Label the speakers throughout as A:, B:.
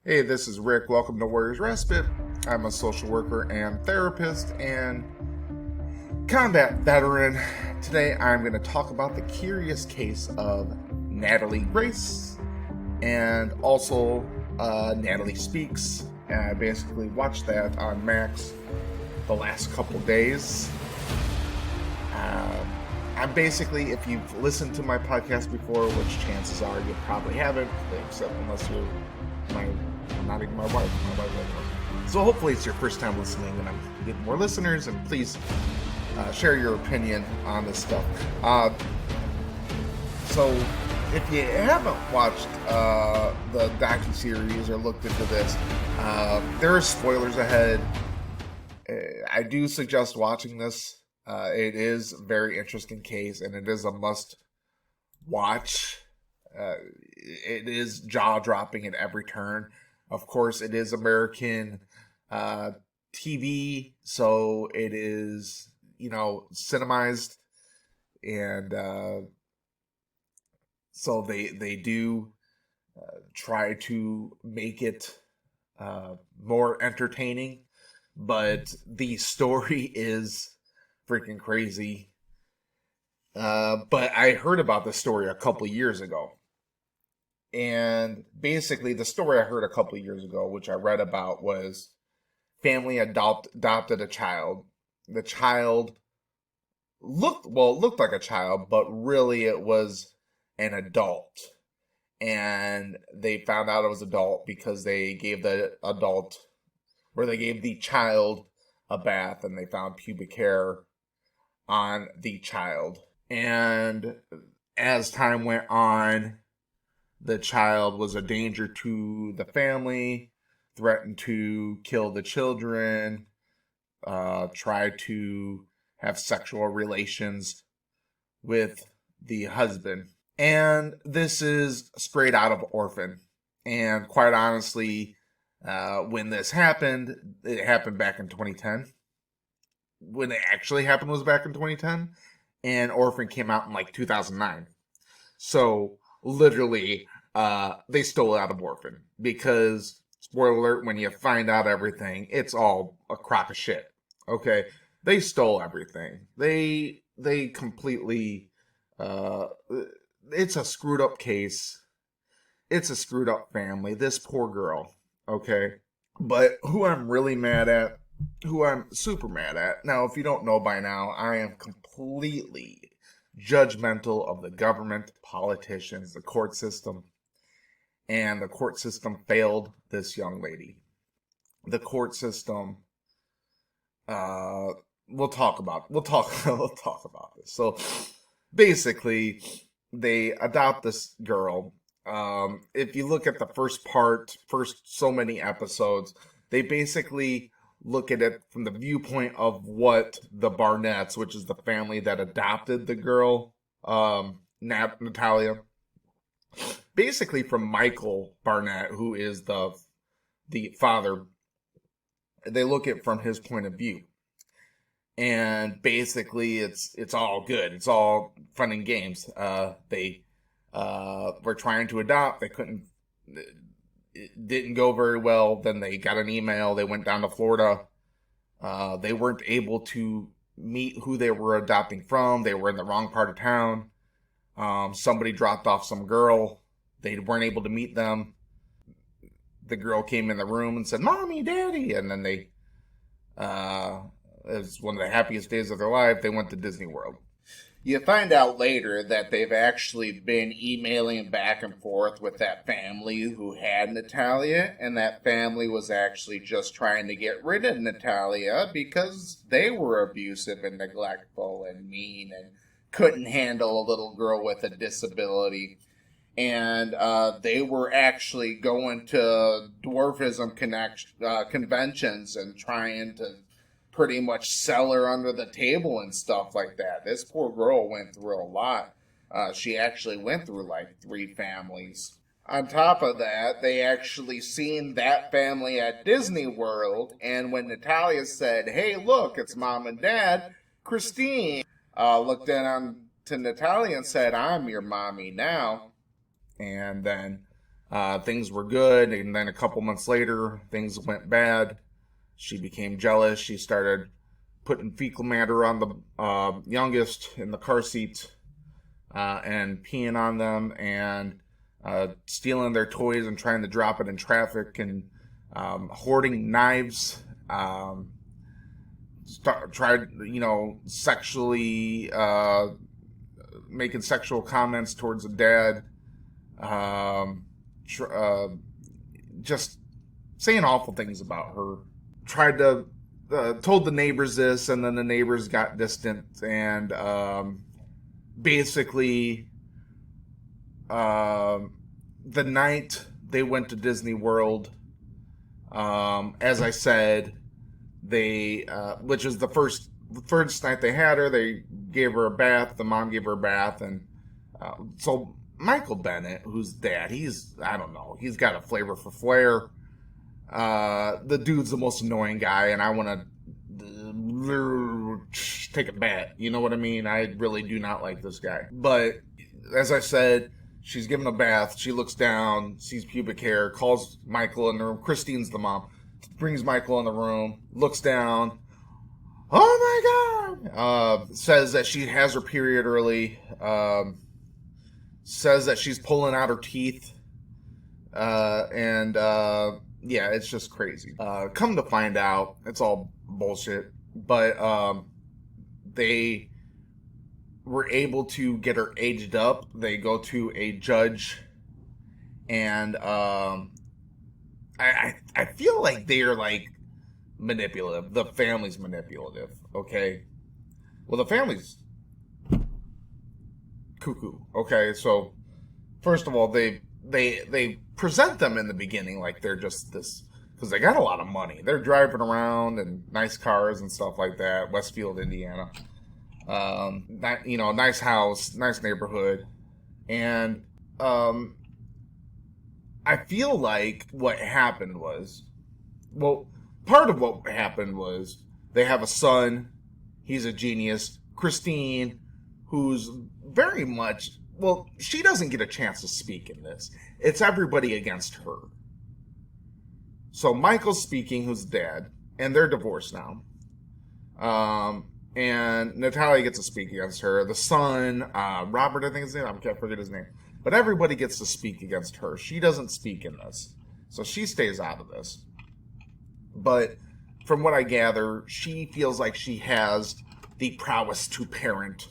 A: Hey, this is Rick. Welcome to Warriors Respite. I'm a social worker and therapist and combat veteran. Today I'm going to talk about the curious case of Natalie Grace and also Natalie Speaks. And I basically watched that on Max the last couple days. I'm basically, if you've listened to my podcast before, which chances are you probably haven't, except unless you're not even my wife. So hopefully it's your first time listening and I'm getting more listeners, and please share your opinion on this stuff. So if you haven't watched the docuseries or looked into this, there are spoilers ahead. I do suggest watching this. It is a very interesting case, and it is a must watch. It is jaw-dropping at every turn. Of course, it is American TV, so it is, cinemized, and so they do try to make it more entertaining, but the story is freaking crazy. But I heard about this story a couple years ago. And basically, the story I heard a couple years ago, which I read about, was family adopted a child. The child looked like a child, but really it was an adult. And they found out it was adult because they gave the child a bath, and they found pubic hair on the child. And as time went on, the child was a danger to the family, threatened to kill the children, tried to have sexual relations with the husband. And this is straight out of Orphan. And quite honestly, when this happened, it happened back in 2010. When it actually happened was back in 2010, and Orphan came out in like 2009. So literally, they stole it out of Orphan, because, spoiler alert, when you find out everything, it's all a crock of shit. Okay, they stole everything. They completely. It's a screwed up case. It's a screwed up family. This poor girl. Okay, but who I'm super mad at. Now, if you don't know by now, I am completely judgmental of the government, politicians, the court system. And the court system failed this young lady. The court system, we'll talk about this. So basically, they adopt this girl. If you look at the first so many episodes, they basically look at it from the viewpoint of what the Barnetts, which is the family that adopted the girl, Natalia, basically from Michael Barnett, who is the father. They look at it from his point of view, and basically it's all good. It's all fun and games. They were trying to adopt. They couldn't. It didn't go very well. Then they got an email. They went down to Florida. They weren't able to meet who they were adopting from. They were in the wrong part of town. Somebody dropped off some girl. They weren't able to meet them. The girl came in the room and said, "Mommy, Daddy," and then it was one of the happiest days of their life. They went to Disney World. You find out later that they've actually been emailing back and forth with that family who had Natalia, and that family was actually just trying to get rid of Natalia because they were abusive and neglectful and mean and couldn't handle a little girl with a disability. And they were actually going to dwarfism conventions and trying to pretty much sell her under the table and stuff like that. This poor girl went through a lot. She actually went through like 3 families. On top of that, they actually seen that family at Disney World, and when Natalia said, "Hey, look, it's Mom and Dad," Christine looked in on to Natalia and said, "I'm your mommy now." And then Things were good, and then a couple months later, things went bad. She became jealous. She started putting fecal matter on the youngest in the car seat and peeing on them and stealing their toys and trying to drop it in traffic and hoarding knives. Tried, sexually making sexual comments towards the dad. Just saying awful things about her. Tried to told the neighbors this, and then the neighbors got distant, and basically the night they went to Disney World, as I said, they which is the first night they had her, they gave her a bath. The mom gave her a bath, and so Michael Bennett, who's dad, I don't know, he's got a flavor for flair. The dude's the most annoying guy, and I want to take a bet. You know what I mean? I really do not like this guy. But as I said, she's given a bath. She looks down, sees pubic hair, calls Michael in the room. Christine's the mom. Brings Michael in the room, looks down. Oh my God! Says that she has her period early. Says that she's pulling out her teeth. Yeah, it's just crazy. Come to find out, it's all bullshit. But they were able to get her aged up. They go to a judge, and I feel like they are like manipulative. The family's manipulative. Okay, well, the family's cuckoo. Okay, so first of all, they present them in the beginning like they're just this, because they got a lot of money. They're driving around in nice cars and stuff like that. Westfield, Indiana. Nice house, nice neighborhood, and I feel like what happened was, well, part of what happened was they have a son. He's a genius. Christine, who's very much, well, she doesn't get a chance to speak in this. It's everybody against her. So Michael's speaking, who's dad, and they're divorced now. And Natalia gets to speak against her. The son, Robert, I think his name, I can't forget his name. But everybody gets to speak against her. She doesn't speak in this. So she stays out of this. But from what I gather, she feels like she has the prowess to parent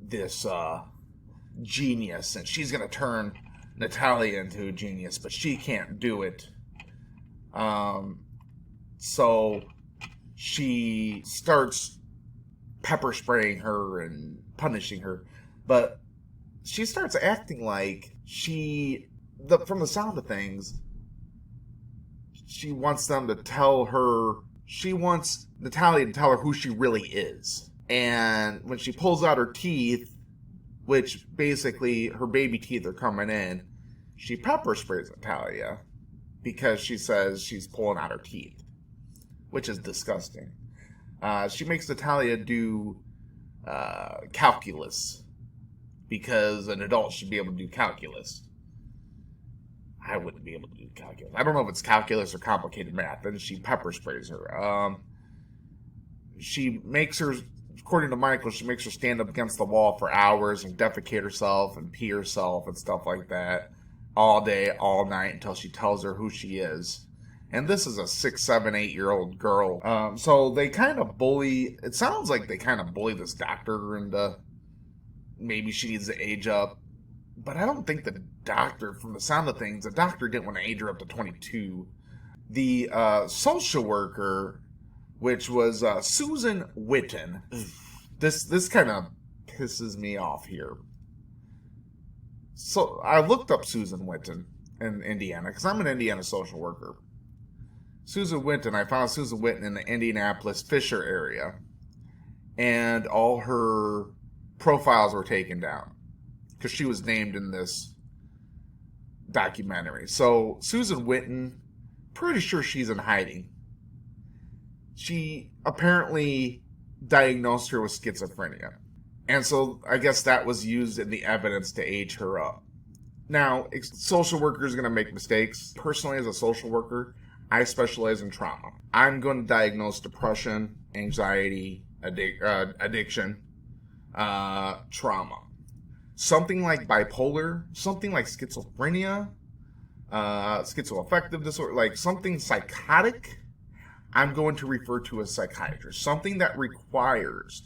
A: this genius. And she's going to turn Natalia into a genius. But she can't do it. So she starts pepper spraying her and punishing her. But she starts acting like from the sound of things, she wants Natalia to tell her who she really is. And when she pulls out her teeth, which basically her baby teeth are coming in, she pepper sprays Natalia because she says she's pulling out her teeth, which is disgusting. She makes Natalia do calculus, because an adult should be able to do calculus. I wouldn't be able to do calculus. I don't know if it's calculus or complicated math. And she pepper sprays her. She makes her, according to Michael, she makes her stand up against the wall for hours and defecate herself and pee herself and stuff like that all day, all night, until she tells her who she is. And this is a 6, 7, 8-year-old girl. So they kind of bully, it sounds like they kind of bully this doctor into maybe she needs to age up. But I don't think the doctor, from the sound of things, the doctor didn't want to age her up to 22. The social worker, which was Susan Witten, this kind of pisses me off here. So I looked up Susan Witten in Indiana, because I'm an Indiana social worker. Susan Witten, I found Susan Witten in the Indianapolis Fisher area. And all her profiles were taken down, because she was named in this documentary. So Susan Witten, pretty sure she's in hiding. She apparently diagnosed her with schizophrenia. And so I guess that was used in the evidence to age her up. Now, social workers are going to make mistakes. Personally, as a social worker, I specialize in trauma. I'm going to diagnose depression, anxiety, addiction, trauma. Something like bipolar, something like schizophrenia, schizoaffective disorder, like something psychotic, I'm going to refer to a psychiatrist. Something that requires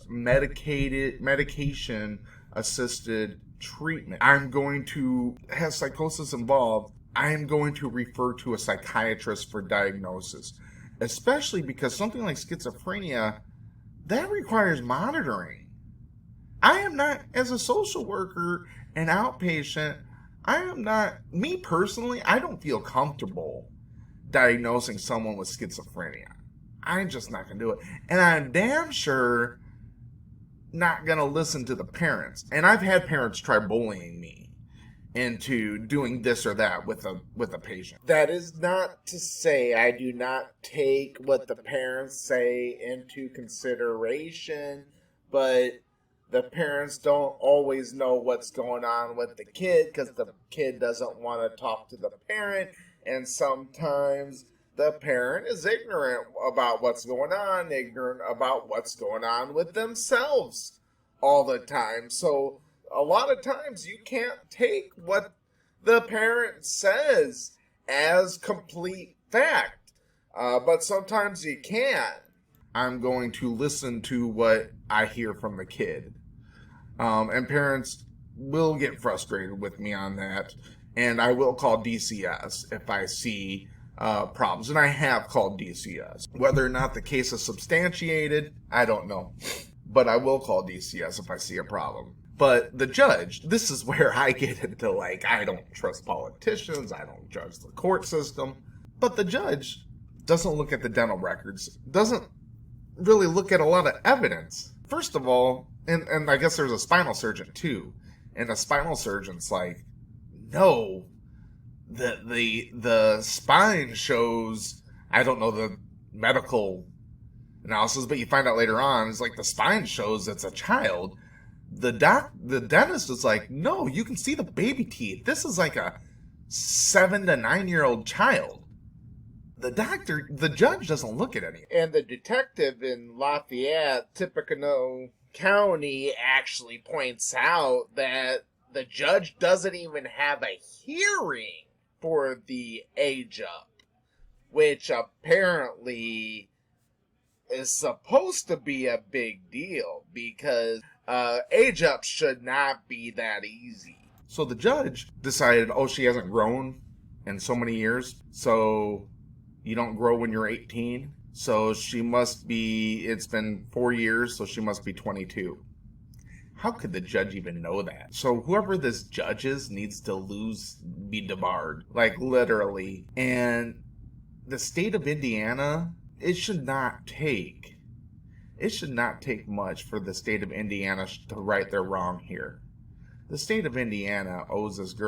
A: medication assisted treatment. I'm going to have psychosis involved. I am going to refer to a psychiatrist for diagnosis, especially because something like schizophrenia, that requires monitoring. I am not, as a social worker, an outpatient, me personally, I don't feel comfortable diagnosing someone with schizophrenia. I'm just not going to do it. And I'm damn sure not going to listen to the parents. And I've had parents try bullying me into doing this or that with a patient. That is not to say I do not take what the parents say into consideration, but the parents don't always know what's going on with the kid because the kid doesn't want to talk to the parent, and sometimes the parent is ignorant about what's going on, ignorant about what's going on with themselves all the time. So a lot of times you can't take what the parent says as complete fact, but sometimes you can. I'm going to listen to what I hear from the kid. And parents will get frustrated with me on that. And I will call DCS if I see problems. And I have called DCS. Whether or not the case is substantiated, I don't know. But I will call DCS if I see a problem. But the judge, this is where I get into, like, I don't trust politicians. I don't judge the court system. But the judge doesn't look at the dental records, doesn't really look at a lot of evidence. First of all, and I guess there's a spinal surgeon too, and the spinal surgeon's like, no, the spine shows, I don't know the medical analysis, but you find out later on, it's like the spine shows it's a child. The dentist is like, no, you can see the baby teeth. This is like a 7 to 9 year old child. The judge doesn't look at any. And the detective in Lafayette, Tippecanoe County, actually points out that the judge doesn't even have a hearing for the age up, which apparently is supposed to be a big deal because age up should not be that easy. So the judge decided, oh, she hasn't grown in so many years, so you don't grow when you're 18. So she must be, it's been 4 years, so she must be 22. How could the judge even know that? So whoever this judge is needs to be debarred. Like, literally. And the state of Indiana, it should not take much for the state of Indiana to right their wrong here. The state of Indiana owes this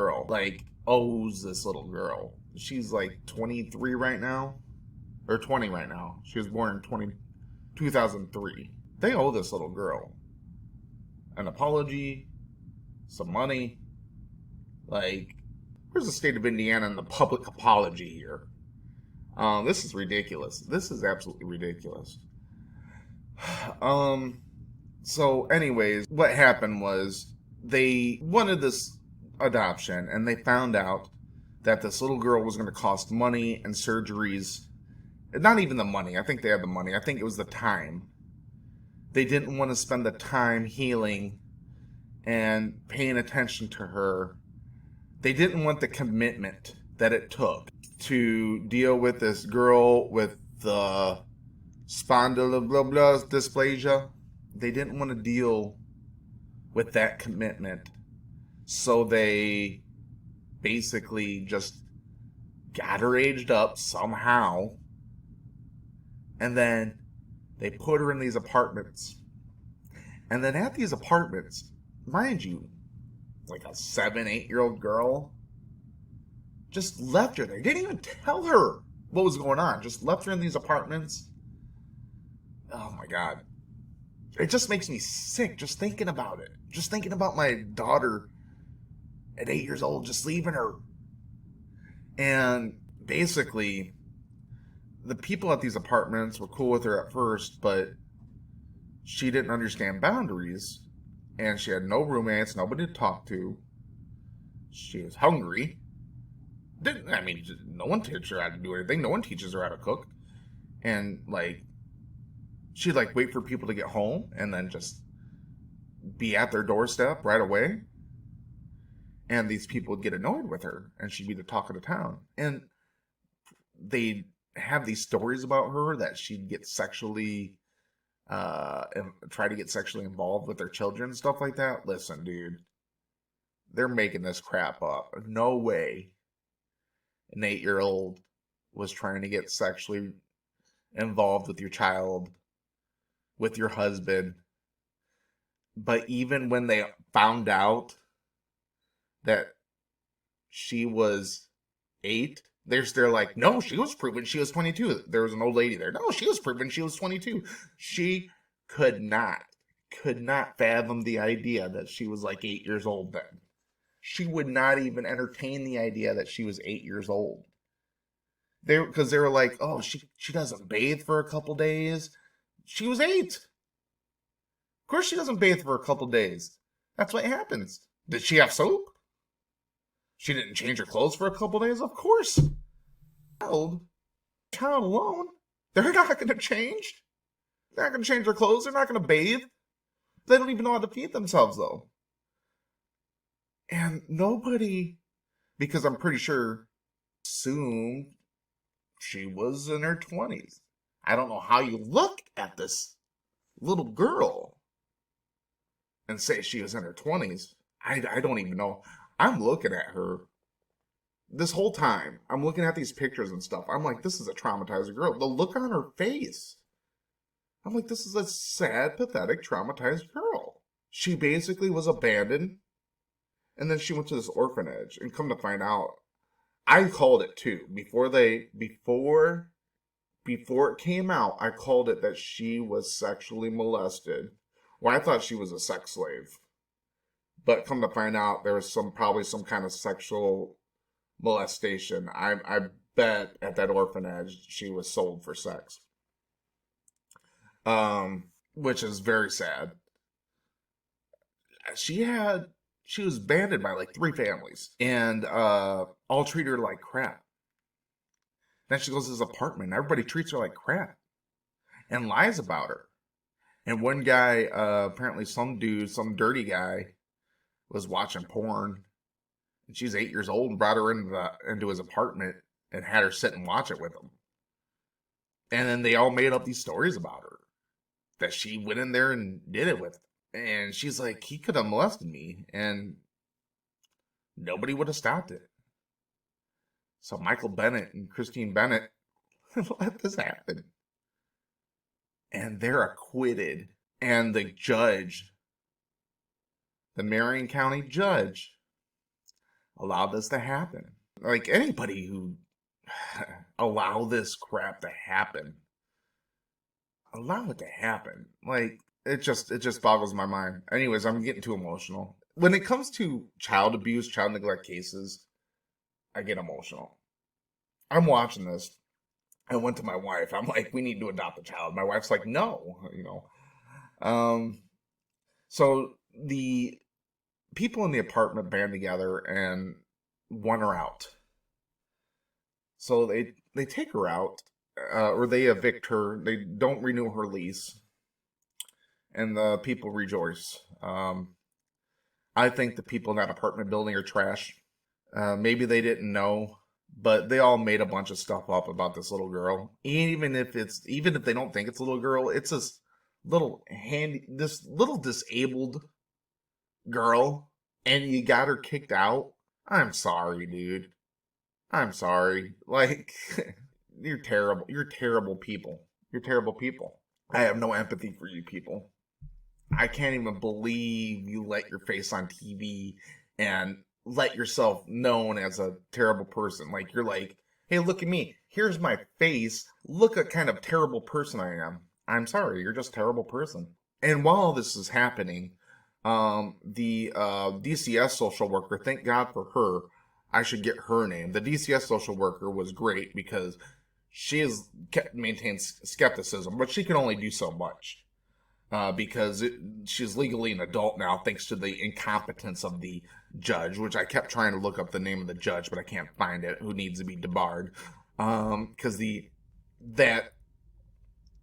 A: little girl. She's like 23 right now. Or 20 right now. She was born in 2003. They owe this little girl an apology, some money. Like, where's the state of Indiana and the public apology here? This is ridiculous. This is absolutely ridiculous. So anyways, what happened was they wanted this adoption, and they found out that this little girl was going to cost money and surgeries. Not even the money. I think they had the money. I think it was the time. They didn't want to spend the time healing and paying attention to her. They didn't want the commitment that it took to deal with this girl with the spondyloblast dysplasia. They didn't want to deal with that commitment. So they basically just got her aged up somehow. And then they put her in these apartments. And then at these apartments, mind you, like a 7, 8 year old girl, just left her there. Didn't even tell her what was going on. Just left her in these apartments. Oh my God. It just makes me sick just thinking about it. Just thinking about my daughter at 8 years old, just leaving her. And basically, the people at these apartments were cool with her at first, but she didn't understand boundaries, and she had no roommates, nobody to talk to. She was hungry. No one teaches her how to do anything. No one teaches her how to cook. And, like, she'd, like, wait for people to get home and then just be at their doorstep right away. And these people would get annoyed with her, and she'd be the talk of the town. And they'd have these stories about her that she'd get sexually, try to get sexually involved with their children and stuff like that. Listen, dude, they're making this crap up. No way an 8-year-old was trying to get sexually involved with your child, with your husband. But even when they found out that she was 8, they're like, no, she was proven she was 22. There was an old lady there. No, she was proven she was 22. She could not fathom the idea that she was like 8 years old then. She would not even entertain the idea that she was 8 years old. Because they were like, oh, she doesn't bathe for a couple days. She was 8. Of course she doesn't bathe for a couple days. That's what happens. Did she have soap? She didn't change her clothes for a couple days? Of course. Child alone, they're not going to change. They're not going to change their clothes. They're not going to bathe. They don't even know how to feed themselves, though. And nobody, because I'm pretty sure, assumed she was in her 20s. I don't know how you look at this little girl and say she was in her 20s. I don't even know. I'm looking at her this whole time. I'm looking at these pictures and stuff. I'm like, this is a traumatized girl. The look on her face. I'm like, this is a sad, pathetic, traumatized girl. She basically was abandoned. And then she went to this orphanage. And come to find out, I called it too. Before it came out, I called it that she was sexually molested. Well, I thought she was a sex slave. But come to find out, there was probably some kind of sexual molestation. I bet at that orphanage she was sold for sex. Which is very sad. She was abandoned by like 3 families, and all treat her like crap. Then she goes to this apartment, and everybody treats her like crap and lies about her. And one guy, apparently some dirty guy, was watching porn, and she's 8 years old, and brought her into his apartment and had her sit and watch it with him. And then they all made up these stories about her, that she went in there and did it with him. And she's like, he could have molested me, and nobody would have stopped it. So Michael Bennett and Christine Bennett let this happen. And they're acquitted. And the judge, the Marion County judge, allowed this to happen. Like, anybody who allow this crap to happen, allow it to happen. Like, it just boggles my mind. Anyways, I'm getting too emotional. When it comes to child abuse, child neglect cases, I get emotional. I'm watching this. I went to my wife. I'm like, we need to adopt a child. My wife's like, no, So the people in the apartment band together and want her out. So they take her out, or they evict her. They don't renew her lease. And the people rejoice. I think the people in that apartment building are trash. Maybe they didn't know, but they all made a bunch of stuff up about this little girl. Even if they don't think it's a little girl, it's this little disabled girl, and you got her kicked out. I'm sorry, dude. I'm sorry. Like, you're terrible. You're terrible people. You're terrible people. I have no empathy for you people. I can't even believe you let your face on TV and let yourself known as a terrible person. Like, you're like, hey, look at me. Here's my face. Look at kind of terrible person I am. I'm sorry, you're just a terrible person. And while all this is happening, The DCS social worker, thank God for her. I should get her name. The DCS social worker was great because maintains skepticism, but she can only do so much because she's legally an adult now, thanks to the incompetence of the judge, which I kept trying to look up the name of the judge, but I can't find it. Who needs to be debarred? Because that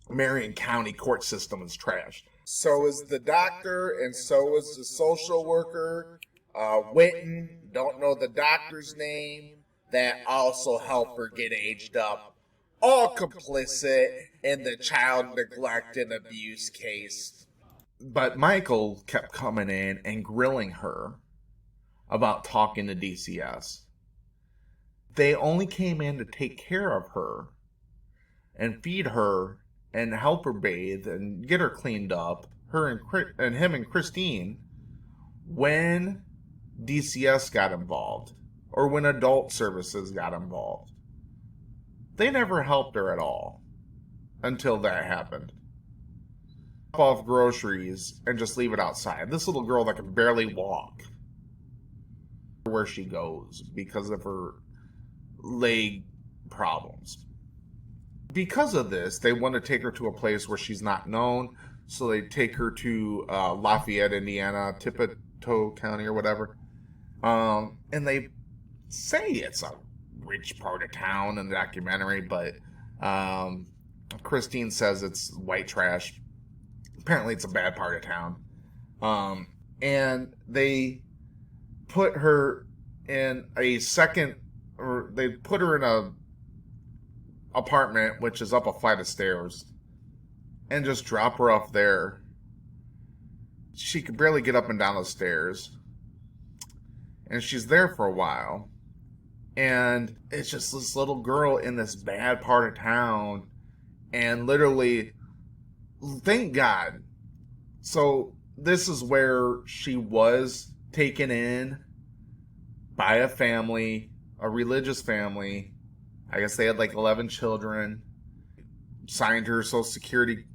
A: Marion County court system is trash. So is the doctor, and so is the social worker. Witten, don't know the doctor's name, that also helped her get aged up. All complicit in the child neglect and abuse case. But Michael kept coming in and grilling her about talking to DCS. They only came in to take care of her and feed her and help her bathe and get her cleaned up, and him and Christine, when DCS got involved or when adult services got involved. They never helped her at all until that happened. Off groceries and just leave it outside. This little girl that can barely walk where she goes because of her leg problems. Because of this, they want to take her to a place where she's not known, so they take her to Lafayette, Indiana, Tippetoe County or whatever. And they say it's a rich part of town in the documentary, but Christine says it's white trash. Apparently it's a bad part of town. And they put her in a apartment, which is up a flight of stairs, and just drop her off there. She could barely get up and down the stairs. And she's there for a while. And it's just this little girl in this bad part of town. And literally, thank God. So this is where she was taken in by a family, a religious family. I guess they had like 11 children. Signed her Social Security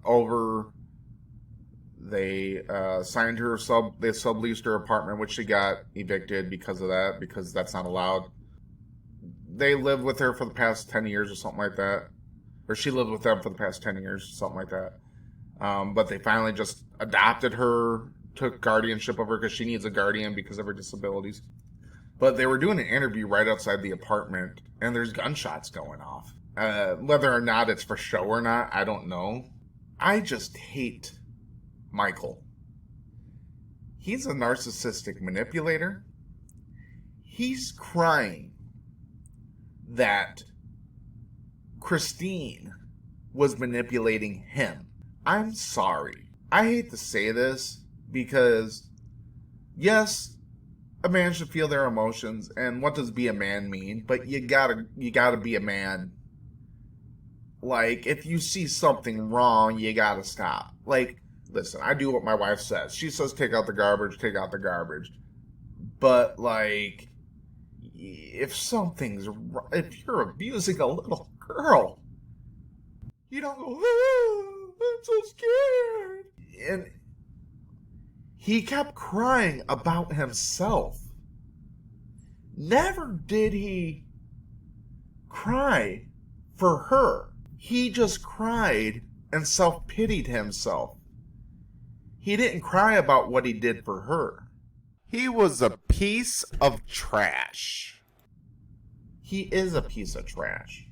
A: over. They signed her they subleased her apartment, which she got evicted because of that, because that's not allowed. They lived with her for the past 10 years or something like that. Or she lived with them for the past 10 years, something like that. But they finally just adopted her, took guardianship of her because she needs a guardian because of her disabilities. But they were doing an interview right outside the apartment, and there's gunshots going off. Whether or not it's for show or not, I don't know. I just hate Michael. He's a narcissistic manipulator. He's crying that Christine was manipulating him. I'm sorry. I hate to say this because, yes, a man should feel their emotions, and what does be a man mean? But you gotta be a man. Like, if you see something wrong, you gotta stop. Like, listen, I do what my wife says. She says take out the garbage, take out the garbage. But, like, if you're abusing a little girl, you don't go, oh, I'm so scared. And he kept crying about himself. Never did he cry for her. He just cried and self-pitied himself. He didn't cry about what he did for her. He was a piece of trash. He is a piece of trash.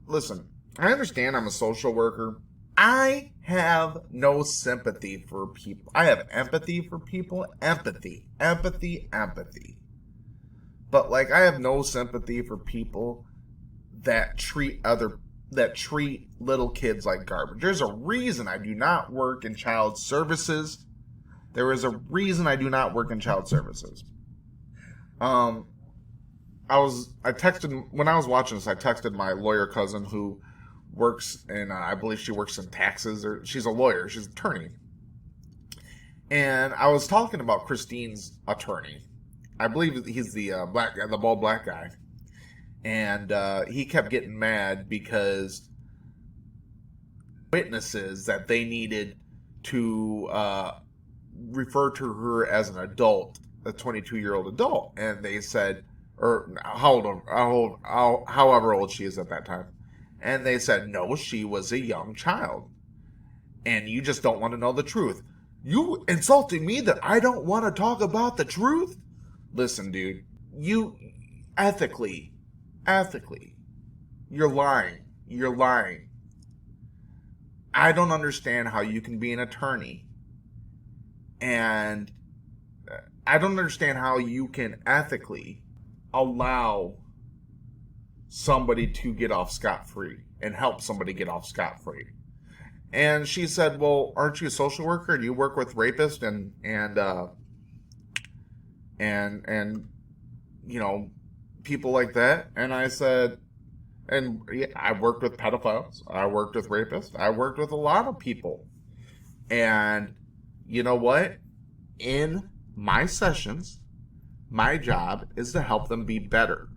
A: Listen, I understand I'm a social worker. I have no sympathy for people. I have empathy for people. Empathy. But, like, I have no sympathy for people that treat little kids like garbage. There's a reason I do not work in child services. There is a reason I do not work in child services. When I was watching this, I texted my lawyer cousin who works in, I believe she works in taxes, or she's a lawyer, she's an attorney. And I was talking about Christine's attorney. I believe he's the black guy, the bald black guy. And he kept getting mad because witnesses that they needed to refer to her as an adult, a 22-year-old adult. And they said, or however old she is at that time. And they said, no, she was a young child. And you just don't want to know the truth. You insulting me that I don't want to talk about the truth? Listen, dude, you ethically, you're lying. You're lying. I don't understand how you can be an attorney, and I don't understand how you can ethically allow somebody to get off scot-free and help somebody get off scot-free. And she said, well, aren't you a social worker? Do you work with rapists and you know, people like that? And I said, and yeah, I worked with pedophiles. I worked with rapists. I worked with a lot of people. And you know what? In my sessions, my job is to help them be better.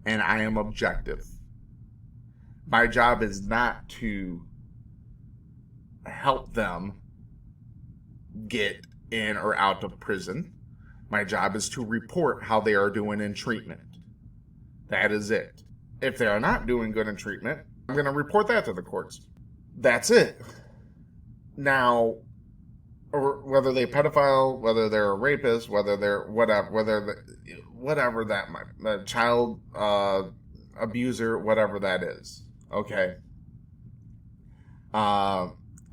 A: And I am objective. My job is not to help them get in or out of prison. My job is to report how they are doing in treatment. That is it. If they are not doing good in treatment, I'm going to report that to the courts. That's it. Now, or whether they're pedophile, whether they're a rapist, whether they're whatever that might, the child abuser, whatever that is. Okay.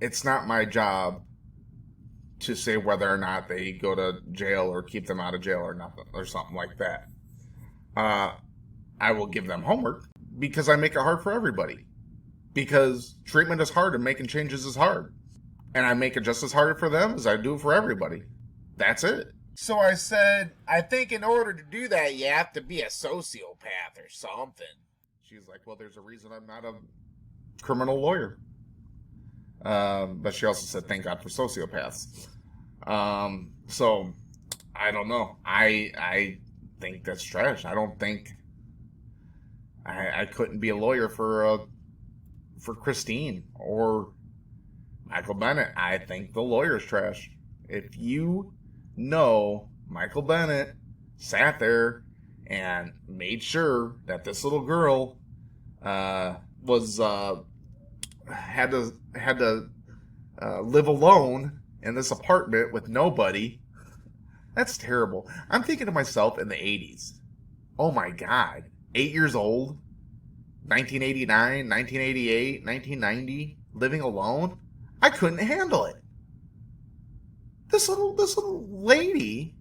A: It's not my job to say whether or not they go to jail or keep them out of jail or nothing or something like that. I will give them homework because I make it hard for everybody. Because treatment is hard and making changes is hard. And I make it just as hard for them as I do for everybody. That's it. So I said, I think in order to do that, you have to be a sociopath or something. She's like, well, there's a reason I'm not a criminal lawyer. But she also said, thank God for sociopaths. So I don't know. I think that's trash. I don't think I couldn't be a lawyer for Christine or Michael Bennett. I think the lawyer's trash. If you know Michael Bennett sat there and made sure that this little girl was had to live alone in this apartment with nobody, that's terrible. I'm thinking to myself in the 80s. Oh my God. 8 years old, 1989, 1988, 1990, living alone. I couldn't handle it. This little lady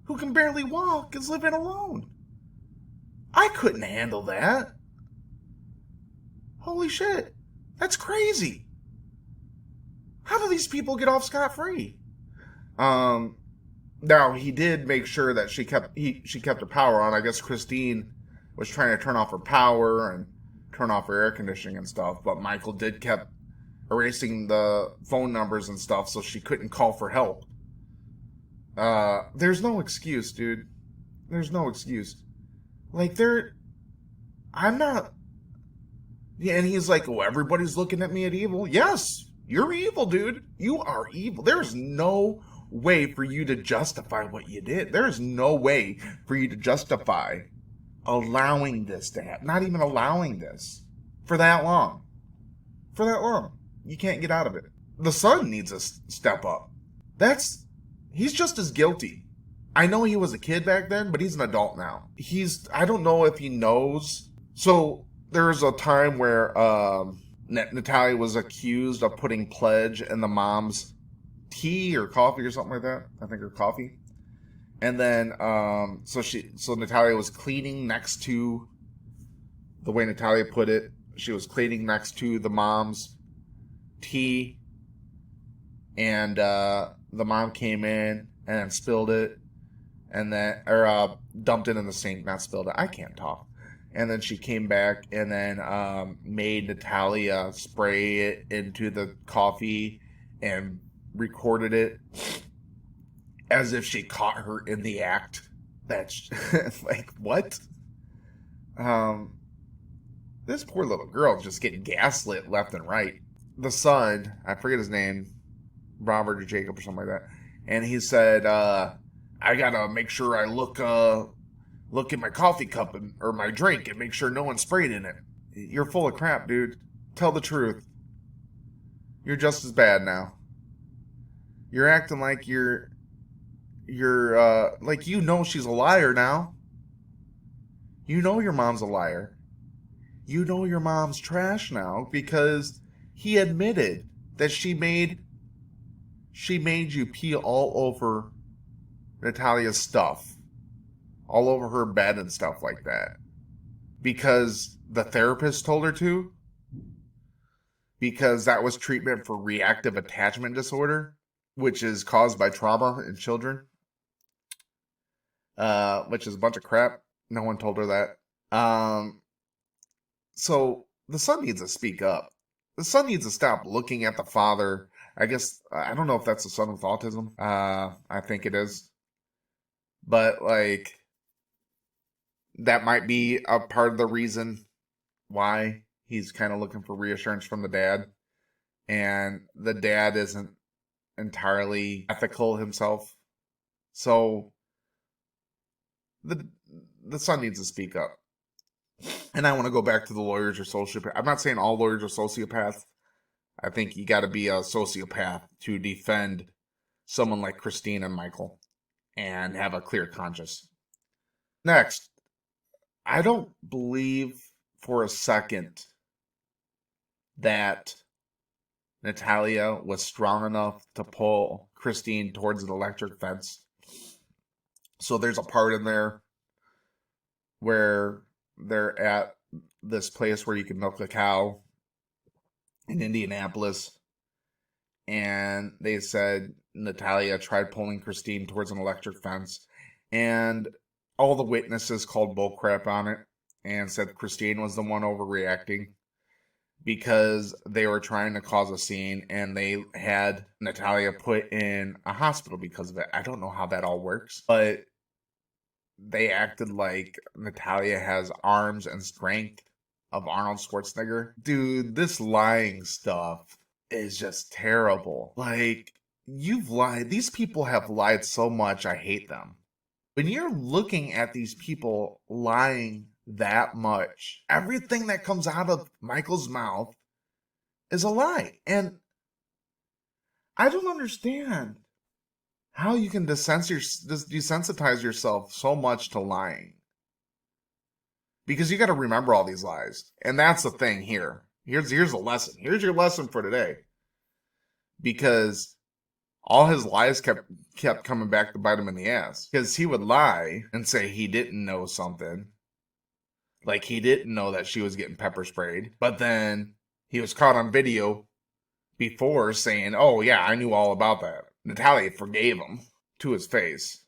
A: who can barely walk is living alone. I couldn't handle that. Holy shit. That's crazy. How do these people get off scot-free? Now, he did make sure that she kept her power on. I guess Christine was trying to turn off her power and turn off her air conditioning and stuff, but Michael kept erasing the phone numbers and stuff so she couldn't call for help. There's no excuse, dude. There's no excuse. Like, I'm not... Yeah, and he's like, oh, everybody's looking at me as evil. Yes, you're evil, dude. You are evil. There's no way for you to justify what you did. There's no way for you to justify allowing this to happen. Not even allowing this for that long. For that long. You can't get out of it. The son needs to step up. He's just as guilty. I know he was a kid back then, but he's an adult now. I don't know if he knows. So there's a time where Natalia was accused of putting pledge in the mom's tea or coffee or something like that. I think her coffee. And then, so Natalia was cleaning next to, the way Natalia put it, she was cleaning next to the mom's tea, and the mom came in and spilled it, and then, or dumped it in the sink, not spilled it. I can't talk. And then she came back and then made Natalia spray it into the coffee and recorded it as if she caught her in the act. That's like, what? This poor little girl just getting gaslit left and right. The son, I forget his name, Robert or Jacob or something like that. And he said, I gotta make sure I look at my coffee cup or my drink and make sure no one sprayed in it. You're full of crap, dude. Tell the truth. You're just as bad now. You're acting like you're like she's a liar now. You know your mom's a liar. You know your mom's trash now because he admitted that she made you pee all over Natalia's stuff. All over her bed and stuff like that. Because the therapist told her to. Because that was treatment for reactive attachment disorder, which is caused by trauma in children. Which is a bunch of crap. No one told her that. So the son needs to speak up. The son needs to stop looking at the father. I guess, I don't know if that's the son with autism. I think it is. But, like, that might be a part of the reason why he's kind of looking for reassurance from the dad. And the dad isn't entirely ethical himself. So the son needs to speak up. And I want to go back to the lawyers or sociopaths. I'm not saying all lawyers are sociopaths. I think you got to be a sociopath to defend someone like Christine and Michael and have a clear conscience. Next, I don't believe for a second that Natalia was strong enough to pull Christine towards an electric fence. So there's a part in there where they're at this place where you can milk a cow in Indianapolis. And they said Natalia tried pulling Christine towards an electric fence. And all the witnesses called bullcrap on it and said Christine was the one overreacting because they were trying to cause a scene and they had Natalia put in a hospital because of it. I don't know how that all works, but they acted like Natalia has arms and strength of Arnold Schwarzenegger. Dude, this lying stuff is just terrible. Like, you've lied. These people have lied so much, I hate them. When you're looking at these people lying that much, everything that comes out of Michael's mouth is a lie. And I don't understand how you can desensitize yourself so much to lying. Because you got to remember all these lies. And that's the thing here. Here's a lesson. Here's your lesson for today. Because all his lies kept coming back to bite him in the ass. Because he would lie and say he didn't know something. Like he didn't know that she was getting pepper sprayed. But then he was caught on video before saying, oh yeah, I knew all about that. Natalia forgave him to his face.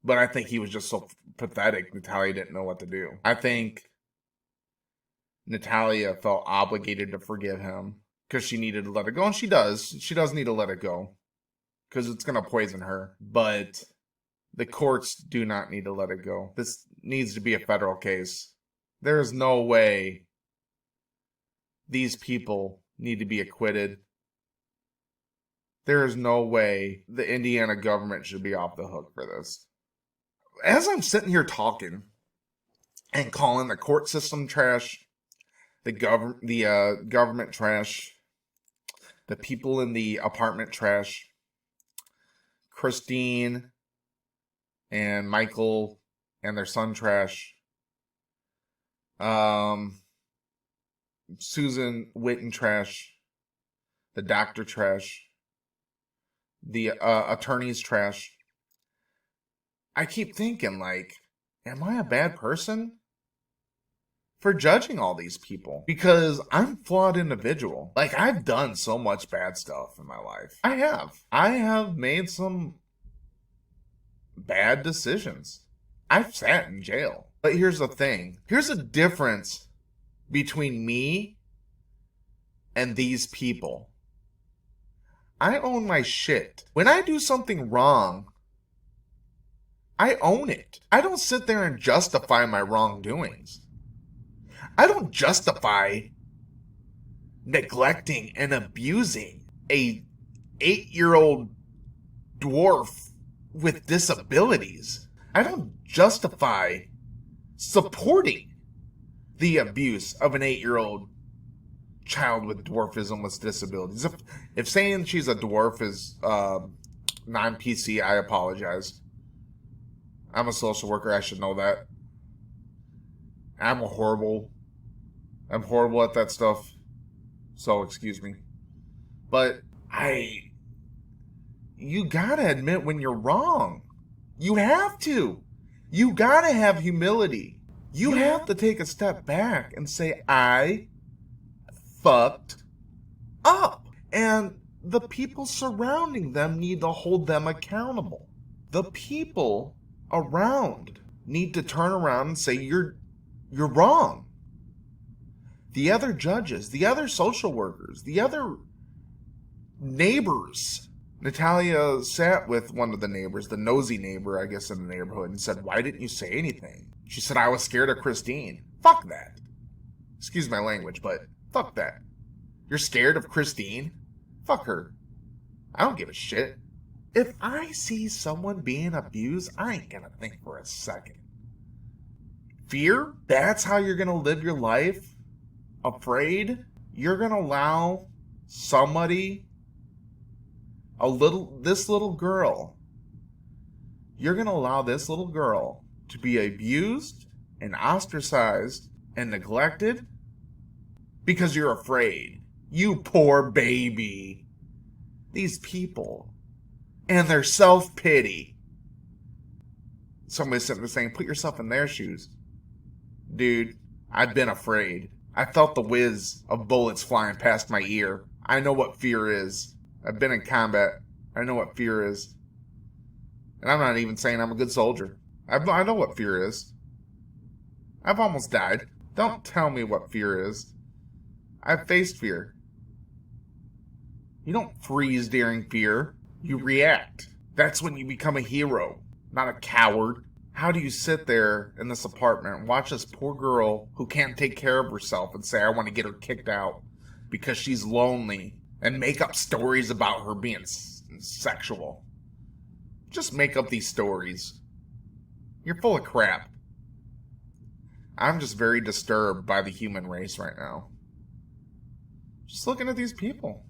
A: But I think he was just so pathetic, Natalia didn't know what to do. I think Natalia felt obligated to forgive him because she needed to let it go. And she does. She does need to let it go because it's going to poison her. But the courts do not need to let it go. This needs to be a federal case. There is no way these people need to be acquitted. There is no way the Indiana government should be off the hook for this. As I'm sitting here talking and calling the court system trash, the government trash, the people in the apartment trash, Christine and Michael and their son trash, Susan Witten trash, the doctor trash, the attorney's trash. I keep thinking, like, am I a bad person for judging all these people? Because I'm a flawed individual. Like, I've done so much bad stuff in my life. I have made some bad decisions. I've sat in jail. But here's the thing. Here's a difference between me and these people. I own my shit. When I do something wrong, I own it. I don't sit there and justify my wrongdoings. I don't justify neglecting and abusing a 8-year-old dwarf with disabilities. I don't justify supporting the abuse of an 8-year-old child with dwarfism with disabilities. If saying she's a dwarf is non-PC, I apologize. I'm a social worker. I should know that. I'm horrible at that stuff. So excuse me. But you gotta admit when you're wrong. You have to. You gotta have humility. You have to take a step back and say, I fucked up. And the people surrounding them need to hold them accountable. The people around need to turn around and say, you're wrong. The other judges, the other social workers, the other neighbors. Natalia sat with one of the neighbors, the nosy neighbor, I guess, in the neighborhood, and said, why didn't you say anything? She said, I was scared of Christine. Fuck that. Excuse my language, but fuck that. You're scared of Christine? Fuck her. I don't give a shit. If I see someone being abused, I ain't gonna think for a second. Fear? That's how you're gonna live your life? Afraid? You're gonna allow somebody, this little girl, you're gonna allow this little girl to be abused and ostracized and neglected because you're afraid. You poor baby. These people and their self-pity. Somebody's sitting there saying, put yourself in their shoes. Dude, I've been afraid. I felt the whiz of bullets flying past my ear. I know what fear is. I've been in combat. I know what fear is. And I'm not even saying I'm a good soldier. I know what fear is. I've almost died. Don't tell me what fear is. I've faced fear. You don't freeze during fear. You react. That's when you become a hero, not a coward. How do you sit there in this apartment and watch this poor girl who can't take care of herself and say, I want to get her kicked out because she's lonely, and make up stories about her being sexual? Just make up these stories. You're full of crap. I'm just very disturbed by the human race right now. Just looking at these people.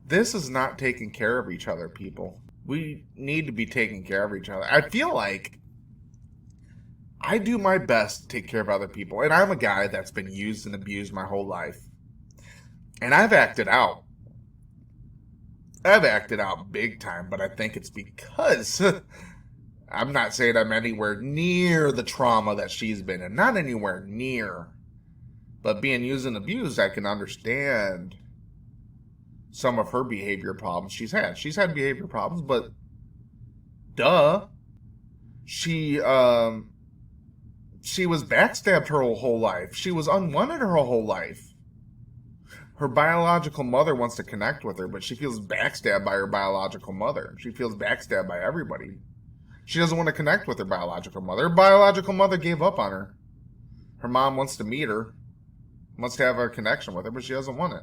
A: This is not taking care of each other, people. We need to be taking care of each other. I feel like I do my best to take care of other people. And I'm a guy that's been used and abused my whole life. And I've acted out. I've acted out big time, but I think it's because I'm not saying I'm anywhere near the trauma that she's been in. Not anywhere near. But being used and abused, I can understand some of her behavior problems she's had. She's had behavior problems, but duh. She was backstabbed her whole life. She was unwanted her whole life. Her biological mother wants to connect with her, but she feels backstabbed by her biological mother. She feels backstabbed by everybody. She doesn't want to connect with her biological mother. Her biological mother gave up on her. Her mom wants to meet her, wants to have a connection with her, but she doesn't want it.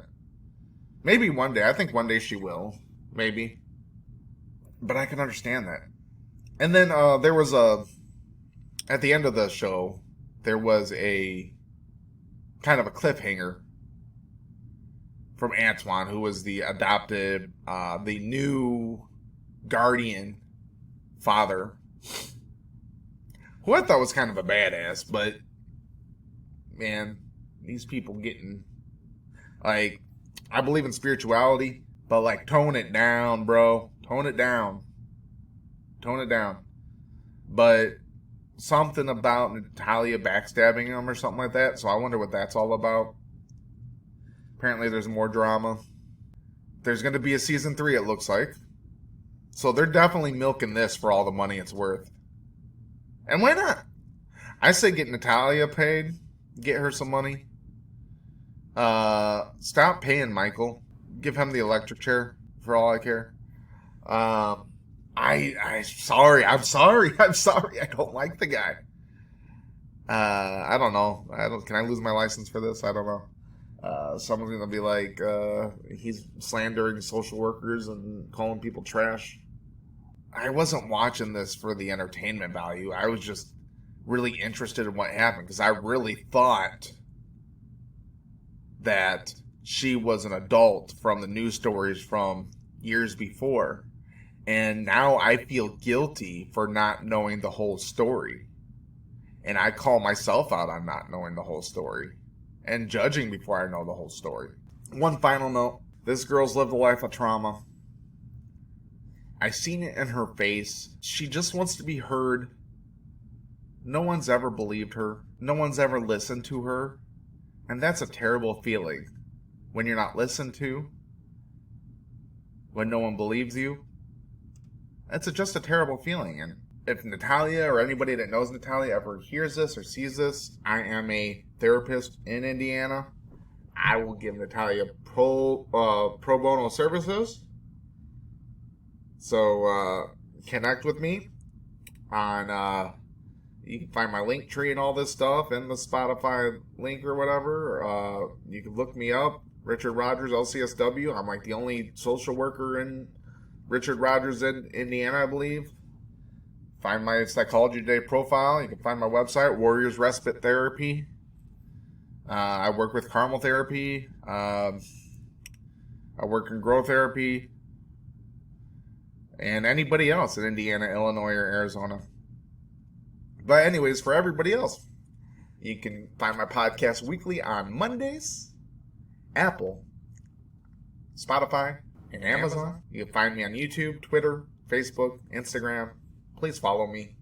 A: Maybe one day. I think one day she will. Maybe. But I can understand that. And then there was at the end of the show, there was a kind of a cliffhanger from Antoine, who was the adopted, the new guardian father, who I thought was kind of a badass, but man, these people getting, like, I believe in spirituality, but like, tone it down, bro. Tone it down. Tone it down. But something about Natalia backstabbing him or something like that, so I wonder what that's all about. Apparently there's more drama. There's going to be a season 3, it looks like. So they're definitely milking this for all the money it's worth. And why not? I say get Natalia paid. Get her some money. Stop paying Michael. Give him the electric chair for all I care. I'm sorry. I don't like the guy. I don't know. Can I lose my license for this? I don't know. Someone's going to be like, he's slandering social workers and calling people trash. I wasn't watching this for the entertainment value. I was just really interested in what happened because I really thought that she was an adult from the news stories from years before. And now I feel guilty for not knowing the whole story. And I call myself out on not knowing the whole story and judging before I know the whole story. One final note. This girl's lived a life of trauma. I seen it in her face. She just wants to be heard. No one's ever believed her. No one's ever listened to her. And that's a terrible feeling. When you're not listened to. When no one believes you. That's just a terrible feeling. And if Natalia or anybody that knows Natalia ever hears this or sees this, I am a therapist in Indiana. I will give Natalia pro bono services. So connect with me on, you can find my link tree and all this stuff in the Spotify link or whatever. You can look me up, Richard Rogers, LCSW. I'm like the only social worker in Richard Rogers in Indiana, I believe. Find my Psychology Today profile. You can find my website, Warriors Respite Therapy. I work with Carmel Therapy. I work in Grow Therapy. And anybody else in Indiana, Illinois, or Arizona. But anyways, for everybody else, you can find my podcast weekly on Mondays, Apple, Spotify, and Amazon. You can find me on YouTube, Twitter, Facebook, Instagram. Please follow me.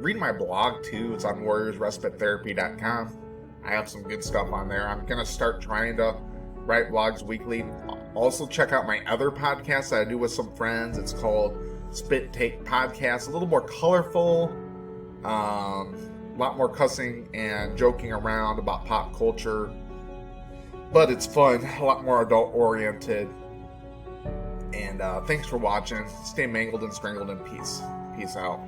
A: Read my blog too. It's on warriorsrespitetherapy.com. I have some good stuff on there. I'm going to start trying to write blogs weekly. Also check out my other podcast that I do with some friends. It's called Spit Take Podcast. A little more colorful. A lot more cussing and joking around about pop culture. But it's fun. A lot more adult oriented. And thanks for watching. Stay mangled and strangled in peace. Peace out.